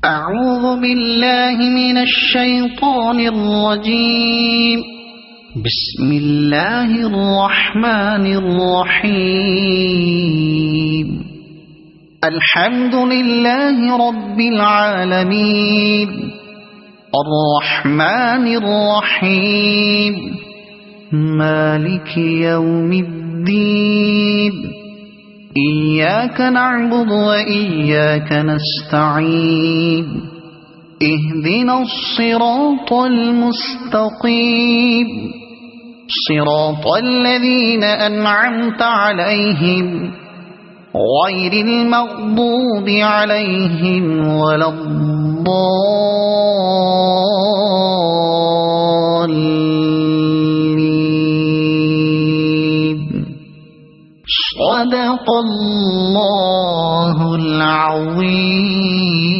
أعوذ بالله من الشيطان الرجيم. بسم الله الرحمن الرحيم. الحمد لله رب العالمين الرحمن الرحيم مالك يوم الدين إياك نعبد وإياك نستعين اهدنا الصراط المستقيم صراط الذين أنعمت عليهم غير المغضوب عليهم ولا الضالين. صدق الله العظيم.